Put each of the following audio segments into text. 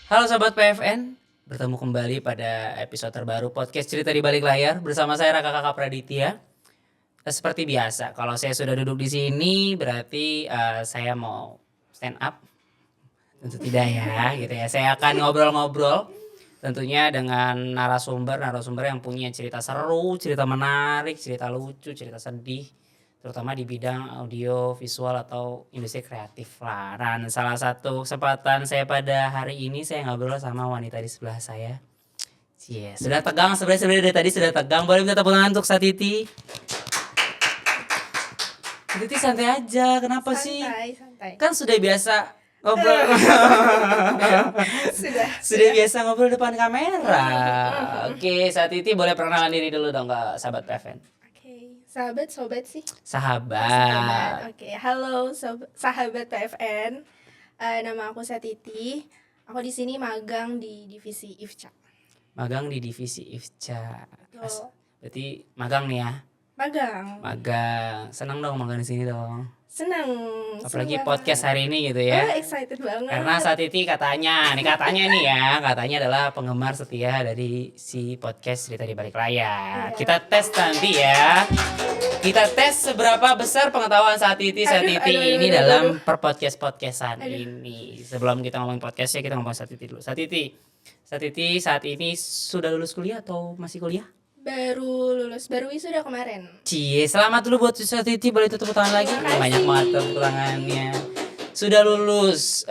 Halo Sobat PFN, bertemu kembali pada episode terbaru podcast Cerita di Balik Layar bersama saya Raka Kakak Praditya. Seperti biasa, kalau saya sudah duduk di sini berarti saya mau stand up. Tentu tidak ya, gitu ya. Saya akan ngobrol-ngobrol tentunya dengan narasumber yang punya cerita seru, cerita menarik, cerita lucu, cerita sedih, terutama di bidang audio, visual atau industri kreatif lah. Dan salah satu kesempatan saya pada hari ini saya ngobrol sama wanita di sebelah saya. Cie, sudah tegang sebenarnya dari tadi sudah tegang. Boleh minta tepuk tangan untuk Satiti. Satiti santai aja, kenapa sih? Santai. Kan sudah biasa ngobrol. sudah biasa ngobrol depan kamera. Oke, Satiti boleh perkenalan diri dulu dong ke sahabat PFN. Sobat sih. Sahabat. Oke, halo sahabat PFN. Nama aku Satiti. Aku di sini magang di divisi IFCA. Magang di divisi IFCA. Betul. Berarti magang nih ya. Magang. Senang dong magang di sini dong. Senang. Apalagi podcast hari ini gitu ya. Excited banget. Karena Satiti katanya nih ya, katanya adalah penggemar setia dari si podcast Cerita di Balik Layar. Kita tes nanti ya. Kita tes seberapa besar pengetahuan Satiti ini dalam podcastan ini. Sebelum kita ngomongin podcastnya, kita ngomong Satiti dulu. Satiti saat ini sudah lulus kuliah atau masih kuliah? Baru wisuda kemarin. Cie, selamat dulu buat Satiti, boleh tepuk tangan lagi. Banyak banget tepuk tangannya. Sudah lulus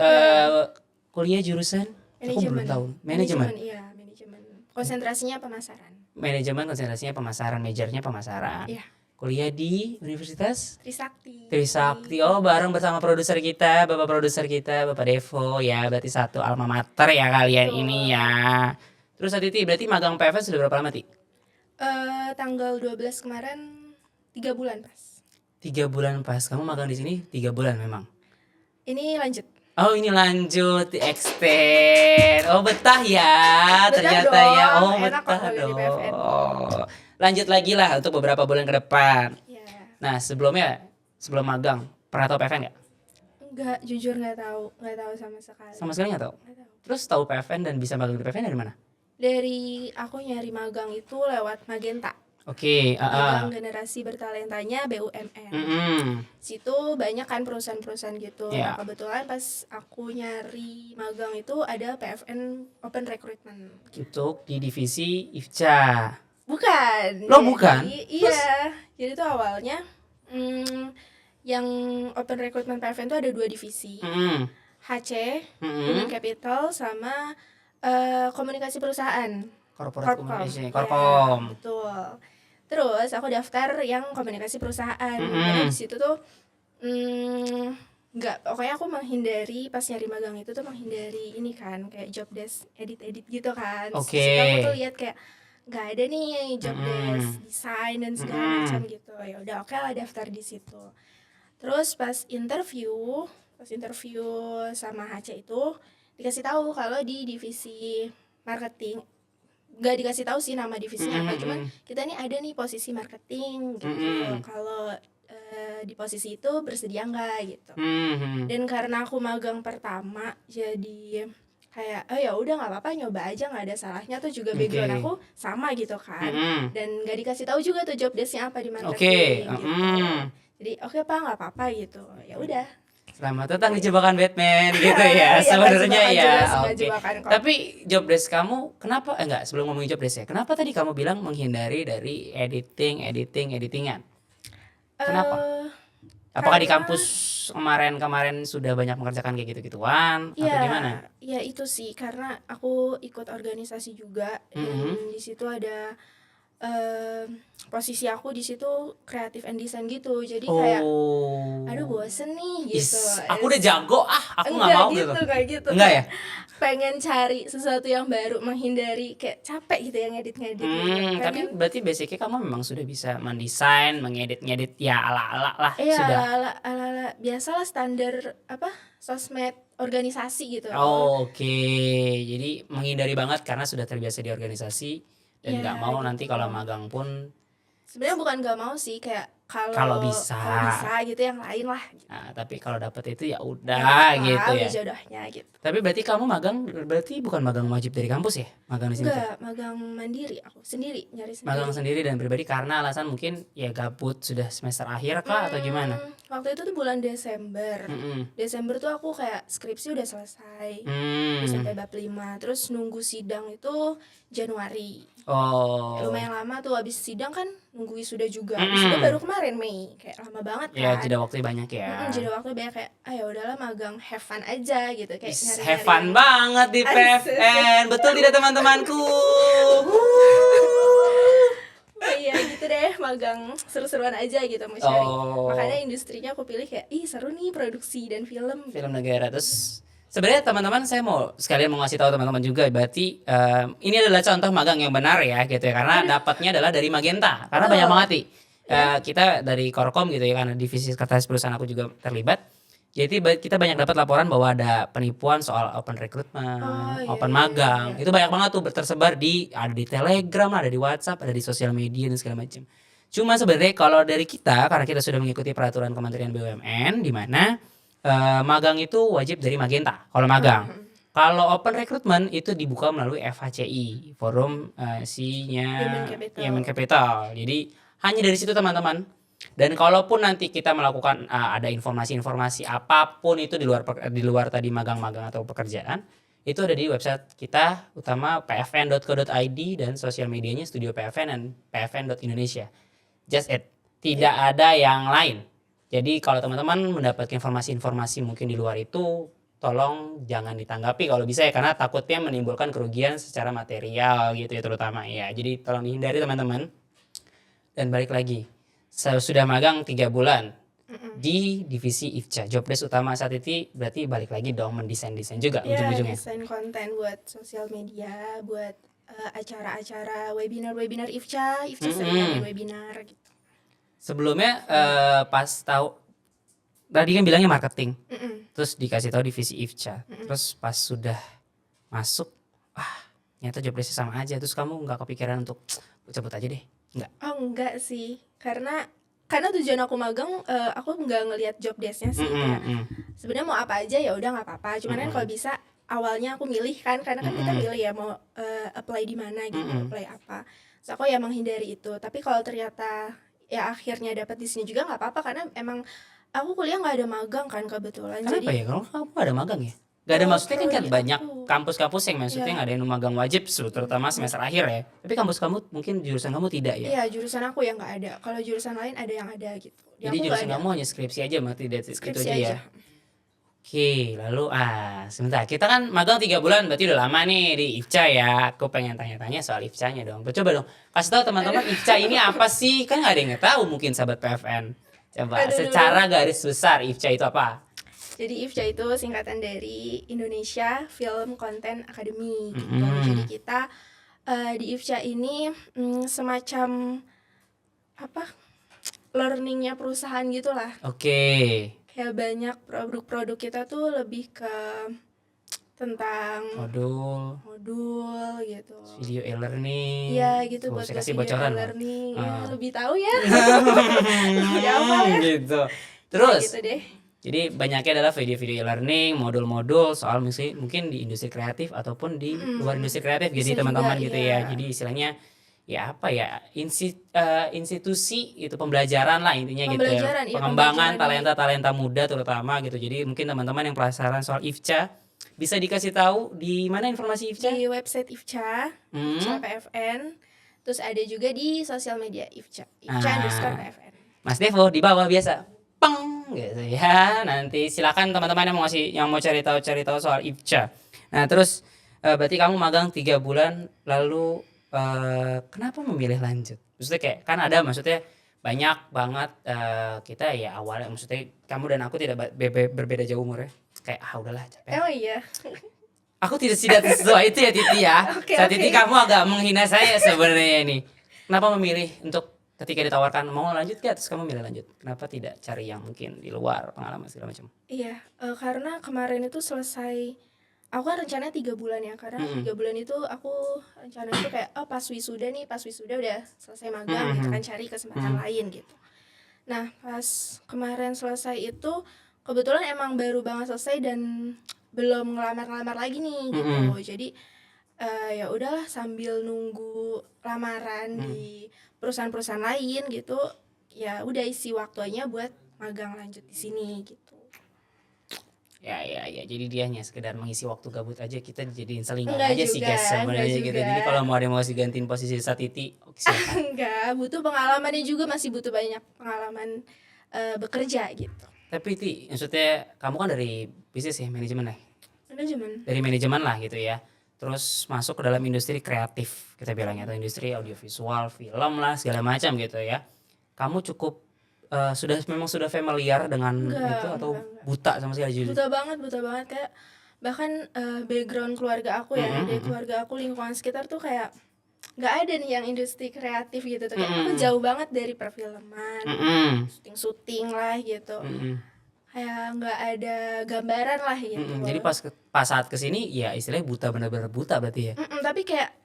kuliah jurusan? Aku belum tahu. Manajemen. Iya, manajemen. Konsentrasinya pemasaran. Manajemen konsentrasinya pemasaran, majornya pemasaran. Iya. Kuliah di Universitas Trisakti. Oh, bareng bersama produser kita, Bapak Devo ya. Berarti satu alma mater ya kalian. Betul. Ini ya. Terus Satiti, berarti magang PFN sudah berapa lama, Ti? Tanggal 12 kemarin 3 bulan pas. 3 bulan pas. Kamu magang di sini 3 bulan memang. Ini lanjut. Oh, ini lanjut di extend. Oh, betah ya. Ternyata dong. ya. Oh, enak betah dong. Oh. Lanjut lagi lah untuk beberapa bulan ke depan. Yeah. Nah, sebelum magang, pernah tahu PFN enggak? Enggak, jujur enggak tahu sama sekali. Sama sekali enggak tahu? Terus tahu PFN dan bisa magang di PFN dari mana? Dari aku nyari magang itu lewat Magenta. Oke, Magang generasi bertalentanya BUMN. Situ banyak kan perusahaan-perusahaan gitu. Yeah. Nah, kebetulan pas aku nyari magang itu ada PFN Open Recruitment. Untuk di divisi IFCA. Bukan. Lo bukan? Iya. Jadi itu awalnya yang Open Recruitment PFN itu ada 2 divisi. HC, Human Capital, sama komunikasi perusahaan. Corporate Communication, Korkom. Betul. Terus aku daftar yang komunikasi perusahaan. Karena di situ tuh pokoknya aku menghindari pas nyari magang itu tuh menghindari ini kan kayak job desk edit gitu kan. Oke. Aku tuh lihat kayak nggak ada nih job desk desain dan segala macam gitu. Ya udah oke lah daftar di situ. Terus pas interview sama HC itu dikasih tahu kalau di divisi marketing, nggak dikasih tahu sih nama divisinya apa, cuman kita nih ada nih posisi marketing gitu. Kalau di posisi itu bersedia nggak gitu. Dan karena aku magang pertama, jadi kayak ya udah nggak apa-apa, nyoba aja, nggak ada salahnya, tuh juga background aku sama gitu kan. Dan nggak dikasih tahu juga tuh job desknya apa di marketing gitu. Jadi oke Pak, nggak apa-apa gitu. Ya udah. Selamat datang di jebakan Batman gitu ya. Sebenarnya ya. Oke. Tapi job desk kamu kenapa sebelum ngomongin job desk ya. Kenapa tadi kamu bilang menghindari dari editingan? Kenapa? Apakah di kampus kemarin sudah banyak mengerjakan kayak gitu-gituan atau gimana? Iya, itu sih karena aku ikut organisasi juga. Di situ ada posisi aku di situ creative and design gitu. Jadi kayak aduh bosen nih gitu. Aku udah jago aku nggak mau gitu. Kayak gitu. Enggak ya? Pengen cari sesuatu yang baru, menghindari kayak capek gitu ya ngedit. Tapi berarti basicnya kamu memang sudah bisa mendesain, mengedit ya ala-ala lah. Iya, sudah. ala-ala biasalah standar sosmed organisasi gitu. Oke. Jadi menghindari banget karena sudah terbiasa di organisasi dan nggak mau gitu. Nanti kalau magang pun sebenarnya bukan nggak mau sih, kayak Kalau bisa. gitu yang lain lah gitu. Nah, tapi kalau dapet itu ya udah Ya, gitu ya. udah jodohnya gitu. Tapi berarti kamu magang, berarti bukan magang wajib dari kampus ya? Magang di sini tuh? Enggak, magang mandiri, aku sendiri nyari sendiri. Magang sendiri dan pribadi karena alasan mungkin ya gabut sudah semester akhir kah atau gimana? Waktu itu tuh bulan Desember. Mm-mm. Desember tuh aku kayak skripsi udah selesai. Udah sampai bab 5. Terus nunggu sidang itu Januari. Oh. Lumayan lama tuh, abis sidang kan nunggu wisuda juga. Wisuda baru kemarin Mei, kayak lama banget kan. Ya jeda waktu banyak ya. Jeda waktu banyak, kayak ya udahlah magang have fun aja gitu, kayak nyari-nyari. Have fun banget di PFN. Betul tidak teman-temanku? Iya gitu deh, magang seru-seruan aja gitu, mau cari. Makanya industrinya aku pilih kayak seru nih, produksi dan film negara. Terus sebenarnya teman-teman, saya mau sekalian mau ngasih tahu teman-teman juga, berarti ini adalah contoh magang yang benar ya gitu ya, karena dapatnya adalah dari Magenta, karena banyak banget nih kita dari Korkom gitu ya, karena divisi sekretaris perusahaan aku juga terlibat. Jadi kita banyak dapat laporan bahwa ada penipuan soal open recruitment, open magang. Itu banyak banget tuh tersebar ada di Telegram, ada di WhatsApp, ada di sosial media dan segala macam. Cuma sebenarnya kalau dari kita, karena kita sudah mengikuti peraturan Kementerian BUMN di mana magang itu wajib dari Magenta kalau magang. Kalau open recruitment itu dibuka melalui FHCI, forum Human Capital. Jadi hanya dari situ teman-teman. Dan kalaupun nanti kita melakukan ada informasi-informasi apapun itu di luar tadi magang-magang atau pekerjaan, itu ada di website kita utama pfn.co.id dan sosial medianya Studio PFN dan pfn.indonesia. Just it. Tidak ada yang lain. Jadi kalau teman-teman mendapatkan informasi-informasi mungkin di luar itu, tolong jangan ditanggapi kalau bisa ya, karena takutnya menimbulkan kerugian secara material gitu ya terutama ya. Jadi tolong dihindari teman-teman. Dan balik lagi, saya sudah magang 3 bulan di divisi IFCA. Job desk utama saat itu berarti balik lagi dong mendesain-desain juga ujung-ujungnya. Desain konten buat sosial media, buat acara-acara webinar IFCA sering webinar gitu. Sebelumnya pas tahu tadi kan bilangnya marketing, terus dikasih tahu divisi IFCA, terus pas sudah masuk, ternyata job desk sama aja, terus kamu nggak kepikiran untuk cabut aja deh? Enggak. Oh enggak sih, karena tujuan aku magang, aku nggak ngelihat job desk-nya sih. Sebenarnya mau apa aja ya udah nggak apa-apa, cuman kan kalau bisa awalnya aku milih kan, karena kan kita milih ya mau apply di mana gitu, apply apa. So aku ya menghindari itu. Tapi kalau ternyata ya akhirnya dapat di sini juga nggak apa-apa, karena emang aku kuliah nggak ada magang kan kebetulan. Kenapa ya kalau kamu ada magang ya? Gak ada, maksudnya kan banyak kampus-kampus yang maksudnya nggak ada yang magang wajib, terutama semester akhir ya. Tapi kampus kamu mungkin jurusan kamu tidak ya? Iya, jurusan aku yang nggak ada. Kalau jurusan lain ada yang ada gitu. Jadi jurusan kamu hanya skripsi aja, berarti itu aja ya? Oke, lalu sebentar, kita kan magang 3 bulan, berarti udah lama nih di IFCA ya. Aku pengen tanya-tanya soal IFCA-nya dong. Coba dong, kasih tahu teman-teman IFCA ini apa sih? Kan nggak ada yang tahu mungkin sahabat PFN. Coba secara garis besar IFCA itu apa? Jadi IFCA itu singkatan dari Indonesia Film Content Academy gitu. Jadi kita di IFCA ini semacam learningnya perusahaan gitulah. Oke. Kayak banyak produk-produk kita tuh lebih ke tentang modul gitu, video e-learning. Iya gitu, buat kasih bocoran e-learning. Lebih tahu ya. Lebih apa ya? Gitu. Terus gitu deh. Jadi banyaknya adalah video-video e-learning, modul-modul soal mungkin di industri kreatif ataupun di luar industri kreatif gitu teman-teman gitu ya. Jadi istilahnya ya apa ya, institusi itu pembelajaran lah intinya gitu ya. Pengembangan talenta muda terutama gitu. Jadi mungkin teman-teman yang penasaran soal IFCA bisa dikasih tahu di mana informasi IFCA? Di website IFCA, IFCA PFN. Terus ada juga di sosial media IFCA, IFCA_PFN. Mas Devo di bawah biasa. Peng gitu ya. Nanti silakan teman-teman yang mau cari tahu soal IFCA. Nah, terus berarti kamu magang 3 bulan lalu kenapa memilih lanjut? Maksudnya kayak kan ada maksudnya banyak banget kita ya awalnya, maksudnya kamu dan aku tidak berbeda jauh umur ya. Kayak udahlah capek. Oh iya. Aku tidak sesuai itu ya Titi ya. Saat Titi kamu agak menghina saya sebenarnya ini. Kenapa memilih untuk ketika ditawarkan mau lanjut gak, terus kamu milih lanjut? Kenapa tidak cari yang mungkin di luar pengalaman segala macam? Iya, karena kemarin itu selesai, aku kan rencananya 3 bulan ya, karena 3 bulan itu aku rencana itu kayak pas wisuda udah selesai magang gitu kan, cari kesempatan lain gitu. Nah, pas kemarin selesai itu kebetulan emang baru banget selesai dan belum ngelamar-ngelamar lagi nih gitu. Jadi ya udahlah sambil nunggu lamaran di perusahaan-perusahaan lain gitu, ya udah isi waktunya buat magang lanjut di sini gitu. Ya, jadi dia hanya sekedar mengisi waktu gabut aja, kita jadiin selingan Enggak aja sih juga, guys sebenarnya enggak gitu. juga. Jadi kalau mau ada yang mau digantiin posisi Satiti, oke silakan. Enggak, butuh pengalamannya juga, masih butuh banyak pengalaman bekerja gitu. Tapi Ti, maksudnya kamu kan dari bisnis ya, manajemen ya? Manajemen. Dari manajemen lah gitu ya. Terus masuk ke dalam industri kreatif kita bilangnya, atau industri audiovisual, film lah segala macam gitu ya. Kamu cukup memang sudah familiar dengan Enggak, itu atau enggak. buta sama sekali Juli? Buta banget kayak bahkan background keluarga aku ya, dari keluarga aku, lingkungan sekitar tuh kayak nggak ada nih yang industri kreatif gitu tuh, kayak aku jauh banget dari perfilman, syuting lah gitu, kayak nggak ada gambaran lah gitu. Jadi pas saat kesini ya istilahnya buta, benar-benar buta berarti ya? Tapi kayak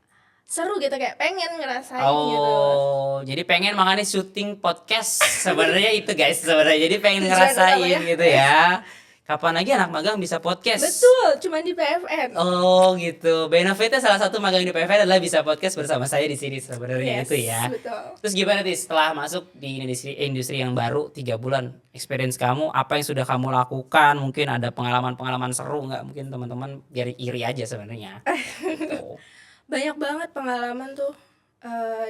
seru gitu, kayak pengen ngerasain gitu. Oh, jadi pengen makanya syuting podcast sebenarnya itu guys sebenarnya. Jadi pengen Tujuan ngerasain utamanya. gitu ya. Kapan lagi anak magang bisa podcast? Betul, cuman di PFN. Oh gitu. Benefitnya salah satu magang di PFN adalah bisa podcast bersama saya di sini sebenarnya Yes, itu ya. betul. Terus gimana sih setelah masuk di industri yang baru 3 bulan, experience kamu apa yang sudah kamu lakukan? Mungkin ada pengalaman-pengalaman seru nggak? Mungkin teman-teman biar iri aja sebenarnya. Gitu. Banyak banget pengalaman tuh,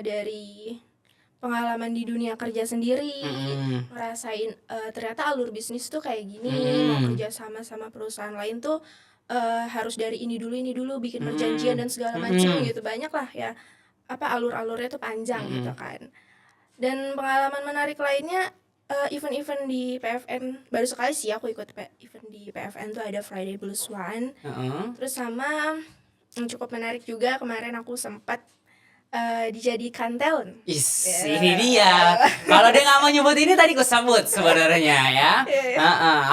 dari pengalaman di dunia kerja sendiri, ngerasain ternyata alur bisnis tuh kayak gini, mau kerja sama perusahaan lain tuh harus dari ini dulu bikin perjanjian dan segala macam gitu. Banyak lah ya, apa alur-alurnya tuh panjang gitu kan. Dan pengalaman menarik lainnya, event-event di PFN, baru sekali sih aku ikut event di PFN tuh, ada Friday Blues One. Terus sama yang cukup menarik juga, kemarin aku sempat dijadikan talent. Ini dia. Kalau dia nggak mau nyebut ini tadi aku sebut sebenarnya ya.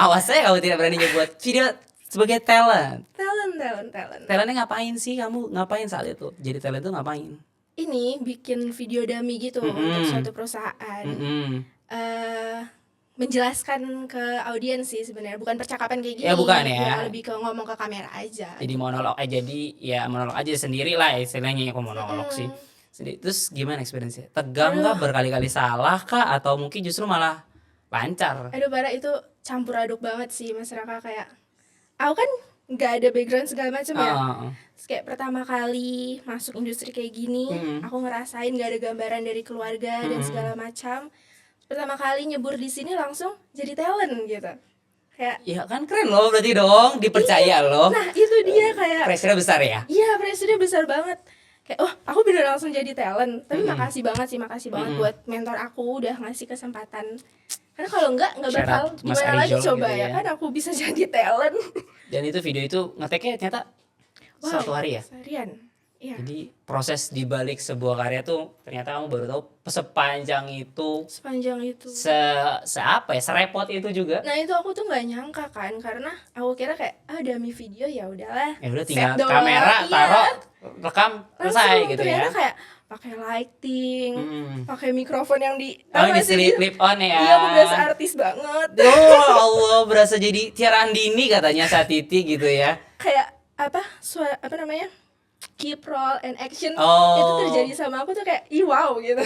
Awas saya kamu tidak berani nyebut video sebagai talent. Talent. Talentnya ngapain sih kamu? Ngapain saat itu? Jadi talent itu ngapain? Ini bikin video dummy gitu untuk suatu perusahaan. Menjelaskan ke audiens sih sebenarnya, bukan percakapan kayak gini. Ya bukan ya. Lebih ke ngomong ke kamera aja. Jadi monolog aja, monolog aja sendiri lah istilahnya, aku monolog sih. Terus gimana experience-nya? Tegang kah, berkali-kali salah kah, atau mungkin justru malah lancar? Aduh parah, itu campur aduk banget sih Mas Raka. Kayak aku kan nggak ada background segala macam ya. Terus kayak pertama kali masuk industri kayak gini, aku ngerasain nggak ada gambaran dari keluarga dan segala macam. Pertama kali nyebur di sini langsung jadi talent gitu. Kayak ya kan keren loh berarti dong, dipercaya loh. Nah itu dia, kayak pressure besar ya. Iya, pressure besar banget. Kayak aku bener langsung jadi talent. Tapi makasih banget buat mentor aku udah ngasih kesempatan. Karena kalau nggak bakal gimana lagi coba gitu ya. Kan aku bisa jadi talent. Dan itu video itu ngeteknya ternyata satu hari ya. Seharian. Iya. Jadi proses dibalik sebuah karya tuh ternyata kamu baru tahu sepanjang itu. Serepot itu juga. Nah itu aku tuh nggak nyangka kan, karena aku kira kayak dummy video ya udahlah. Ya udah tinggal kamera taruh, rekam, selesai gitu ya. Ternyata kayak pakai lighting, pakai mikrofon yang di clip on ya. Iya, aku berasa artis banget. Oh Allah, berasa jadi Tiara Andini katanya Satiti gitu ya. Kayak apa namanya? Keep roll and action itu terjadi sama aku tuh kayak wow gitu.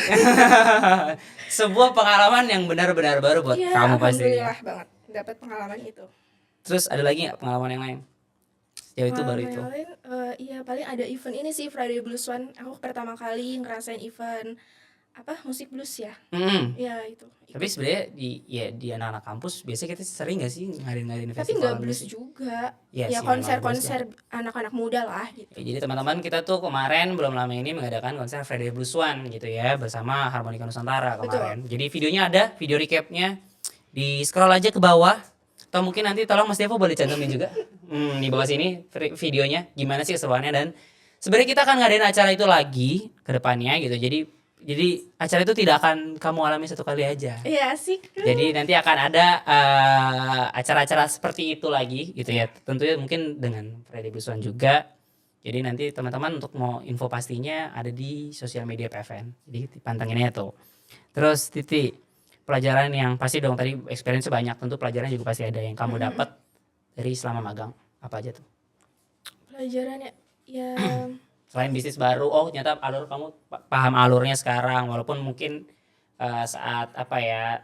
Sebuah pengalaman yang benar-benar baru buat kamu pasti. Alhamdulillah banget dapat pengalaman itu. Terus ada lagi nggak pengalaman yang lain? Ya itu baru itu. Lain, iya paling ada event ini sih, Friday Blues One. Aku pertama kali ngerasain event musik blues ya. Ya itu. Tapi sebenarnya di anak-anak kampus biasanya kita sering nggak sih ngadain festival? Tapi nggak blues juga. Ya konser-konser anak-anak muda lah gitu. Ya, jadi teman-teman kita tuh kemarin belum lama ini mengadakan konser Friday Blues One gitu ya, bersama Harmonika Nusantara kemarin. Betul. Jadi videonya ada, video recapnya di scroll aja ke bawah. Atau mungkin nanti tolong Mas Devo boleh cantumin juga di bawah sini videonya gimana sih keseruannya. Dan sebenarnya kita akan ngadain acara itu lagi ke depannya gitu. Jadi acara itu tidak akan kamu alami satu kali aja. Iya sih. Jadi nanti akan ada acara-acara seperti itu lagi gitu ya. Tentunya mungkin dengan Friday Blues One juga. Jadi nanti teman-teman untuk mau info pastinya ada di sosial media PFN. Jadi pantanginnya tuh. Terus Titi, pelajaran yang pasti dong tadi experience banyak, tentu pelajaran juga pasti ada yang kamu dapat dari selama magang. Apa aja tuh? Pelajarannya ya Selain bisnis baru, oh ternyata alur kamu paham alurnya sekarang, walaupun mungkin saat apa ya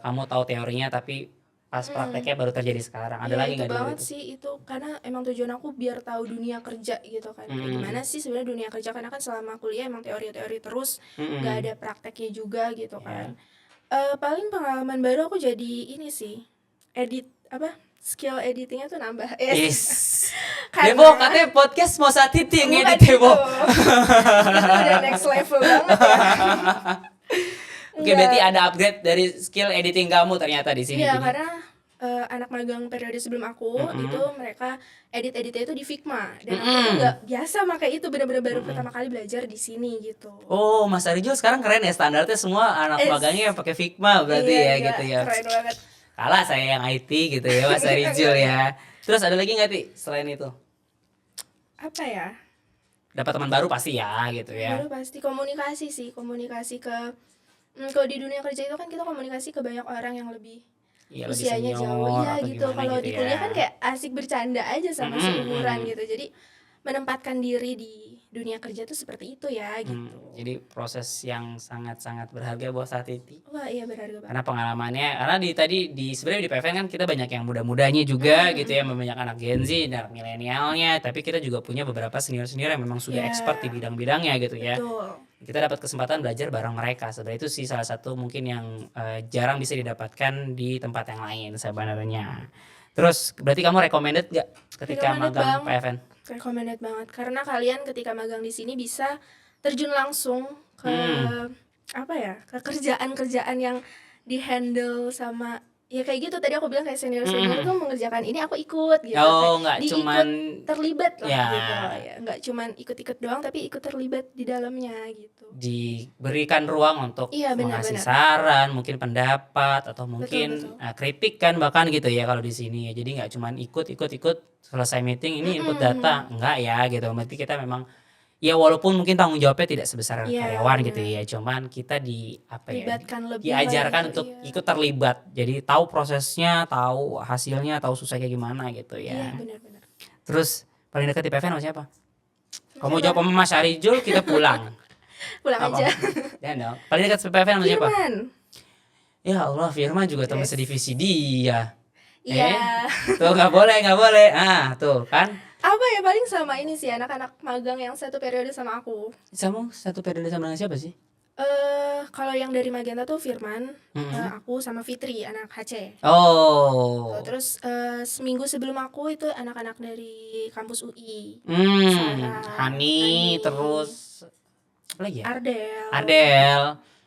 kamu tahu teorinya tapi pas prakteknya baru terjadi sekarang. Ada ya lagi itu nggak dulu banget itu? sih itu karena emang tujuan aku biar tahu dunia kerja gitu kan. Kayak gimana sih sebenarnya dunia kerja, karena kan selama kuliah emang teori-teori terus, nggak ada prakteknya juga gitu kan. Paling pengalaman baru aku jadi ini sih, skill editingnya tuh nambah. Yes. Karena Debo katanya podcast mau saat itu yang bukan ngedit Debo. itu udah next level banget ya. Oke, berarti ada upgrade dari skill editing kamu ternyata di sini. Iya, Jadi karena anak magang periode sebelum aku itu mereka editnya itu di Figma, dan aku tuh nggak biasa pakai itu, benar-benar baru pertama kali belajar di sini gitu. oh, Mas Arijul sekarang keren ya, standarnya semua anak magangnya pakai Figma berarti Iya, ya gila, gitu ya. keren banget. Kalah saya yang IT gitu ya Mas Arijul ya. Terus ada lagi nggak Ti selain itu? Apa ya? Dapat teman baru pasti ya gitu ya. Baru pasti komunikasi sih, komunikasi ke kalau di dunia kerja itu kan kita komunikasi ke banyak orang yang lebih Iya, lebih usianya jauh, senior iya atau gitu. gimana Kalau gitu di ya. kuliah kan kayak asik bercanda aja sama seumuran gitu. Jadi menempatkan diri di dunia kerja tuh seperti itu ya gitu. Jadi proses yang sangat-sangat berharga buat saat itu. Wah iya berharga banget. Karena pengalamannya, karena di sebenarnya di PFN kan kita banyak yang muda-mudanya juga gitu ya, banyak anak Gen Z, anak milenialnya, tapi kita juga punya beberapa senior-senior yang memang sudah expert di bidang-bidangnya gitu ya. Betul. Kita dapat kesempatan belajar bareng mereka. Sebenarnya itu sih salah satu mungkin yang jarang bisa didapatkan di tempat yang lain sebenarnya. Terus berarti kamu recommended gak ketika Recommended magang PFN? Recommended banget karena kalian ketika magang di sini bisa terjun langsung ke ke kerjaan-kerjaan yang dihandle sama ya kayak gitu. Tadi aku bilang kayak senior tuh mengerjakan ini aku ikut gitu. Oh, nggak Diikut, cuman terlibat lah ya. gitu ya. Nggak cuman ikut-ikut doang tapi ikut terlibat di dalamnya gitu. Diberikan ruang untuk mengasih saran, mungkin pendapat atau mungkin kritik kan bahkan gitu ya kalau di sini ya. Jadi nggak cuman ikut selesai meeting ini input data, enggak ya gitu. Berarti kita memang ya walaupun mungkin tanggung jawabnya tidak sebesar karyawan gitu ya, cuman kita diajarkan untuk ikut terlibat. Jadi tahu prosesnya, tahu hasilnya, tahu susahnya gimana gitu ya. Iya benar-benar. Terus paling dekat di PFN sama siapa? Kamu jawab sama Mas Arijul, kita pulang. Pulang aja. Ya dong. Paling dekat PFN sama siapa? Firman. Ya Allah, Firman juga teman sedivisi dia. Iya. Tuh nggak boleh. Ah, tuh kan. Apa ya, paling sama ini sih anak-anak magang yang satu periode sama aku. Kamu satu periode sama dengan siapa sih? Kalau yang dari Magenta tuh Firman, aku sama Fitri anak HC. Oh. Terus seminggu sebelum aku itu anak-anak dari kampus UI. Hani, terus apa lagi ya? Ardel.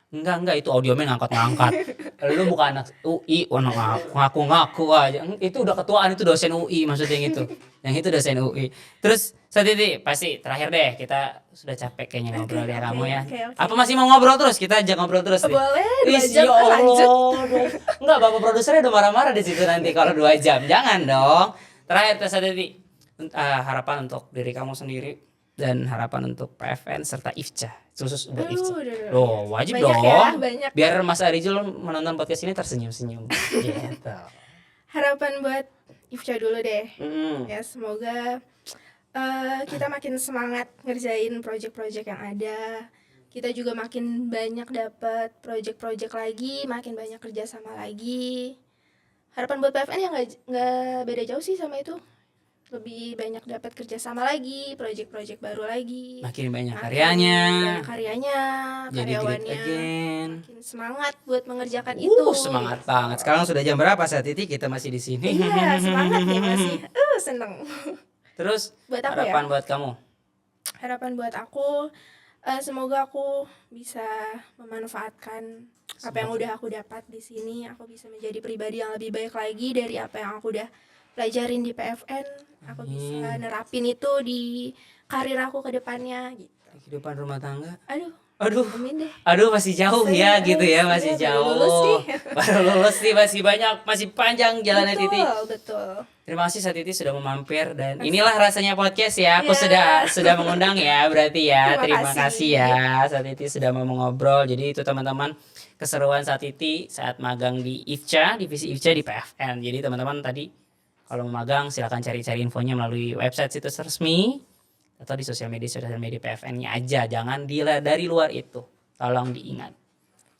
Enggak itu audiomen ngangkat. Lu bukan anak UI, ngaku aja. Itu udah ketuaan, itu dosen UI maksudnya yang itu. Yang itu dosen UI. Terus Satiti, pasti terakhir deh, kita sudah capek kayaknya ngobrol ya kamu ya. Apa masih mau ngobrol terus? Kita ajak ngobrol terus nih. Boleh, 2 Ya jam lanjut. Enggak, Bapak produsernya udah marah-marah di situ nanti kalau 2 jam. Jangan dong. Terakhir Satiti, harapan untuk diri kamu sendiri dan harapan untuk PFN serta IFCA, khusus buat IFCA. Loh, wajib banyak dong. Ya, banyak. Biar Mas Arijul menonton podcast ini tersenyum-senyum. Gitu. Harapan buat IFCA dulu deh. Ya, semoga kita makin semangat ngerjain project-project yang ada. Kita juga makin banyak dapat project-project lagi, makin banyak kerjasama lagi. Harapan buat PFN yang nggak beda jauh sih sama itu. Lebih banyak dapat kerjasama lagi, project-project baru lagi. Makin banyak karyanya. Karyawannya. Makin semangat buat mengerjakan itu. Semangat banget. Sekarang sudah jam berapa Satiti? Kita masih di sini. Iya, semangat ya masih. Seneng. Terus buat aku harapan buat kamu? Harapan buat aku, semoga aku bisa memanfaatkan apa yang udah aku dapat di sini. Aku bisa menjadi pribadi yang lebih baik lagi dari apa yang aku udah pelajarin di PFN. Aku bisa nerapin itu di karir aku ke depannya gitu. Kehidupan rumah tangga? Aduh, Amin deh. Aduh masih jauh ya gitu ya, masih Iya, baru lulus jauh. nih. Baru lulus nih, masih banyak, masih panjang jalannya Titi. Betul. Terima kasih Sa Titi sudah memampir, dan inilah rasanya podcast ya. Aku Ya. sudah mengundang ya berarti ya. Terima Terima kasih kasih. ya Sa Titi sudah mau ngobrol. Jadi itu teman-teman keseruan Sa Titi saat magang di IFCA, divisi IFCA di PFN. Jadi teman-teman tadi kalau mau magang silakan cari-cari infonya melalui website situs resmi atau di sosial media PFN-nya aja. Jangan dari luar itu. Tolong diingat.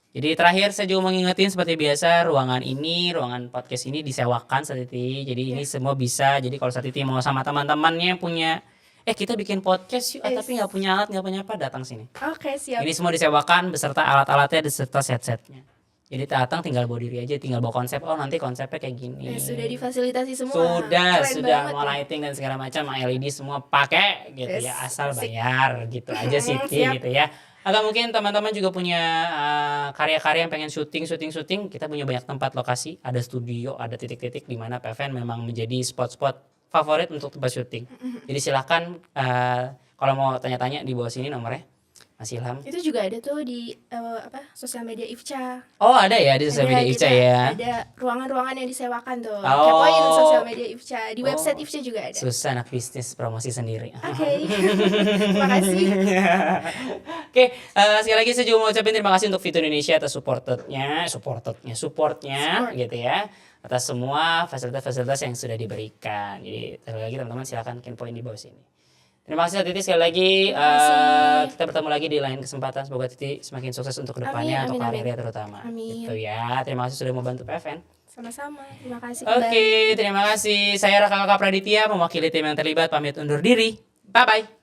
Jadi terakhir saya juga mau ngingetin seperti biasa, ruangan podcast ini disewakan Sa Titi. Jadi ini semua bisa. Jadi kalau Sa Titi mau sama teman-temannya punya kita bikin podcast yuk, tapi nggak punya alat, nggak punya apa, datang sini. Oke, siap. Ini semua disewakan beserta alat-alatnya beserta set-setnya. Jadi datang tinggal bawa diri aja, tinggal bawa konsep. Oh nanti konsepnya kayak gini. Sudah difasilitasi semua. Sudah Keren mau banget ya. lighting dan segala macam, LED semua pakai gitu Yes, ya, asal asik. bayar gitu aja Siti Siap. gitu ya. Atau mungkin teman-teman juga punya karya-karya yang pengen syuting, kita punya banyak tempat lokasi, ada studio, ada titik-titik di mana PFN memang menjadi spot-spot favorit untuk tempat syuting. Jadi silahkan kalau mau tanya-tanya di bawah sini nomornya Mas Ilham. Itu juga ada tuh di sosial media IFCA. Oh ada ya di sosial media IFCA ya. Ada ruangan-ruangan yang disewakan tuh. Oh. Kepoin sosial media IFCA. Di website IFCA juga ada. Susah anak bisnis promosi sendiri. Oke. Terima kasih. Oke, sekali lagi saya juga mau ucapin terima kasih untuk Vito Indonesia atas supportnya gitu ya, atas semua fasilitas-fasilitas yang sudah diberikan. Jadi sekali lagi teman-teman silakan poin di bawah sini. Terima kasih Titi sekali lagi. Terima kasih. Kita bertemu lagi di lain kesempatan. Semoga Titi semakin sukses untuk kedepannya, untuk karirnya terutama. Amin. Gitu ya. Terima kasih sudah membantu PFN. Sama-sama. Terima kasih. Oke, terima kasih. Saya Raka Praditya mewakili tim yang terlibat pamit undur diri. Bye bye.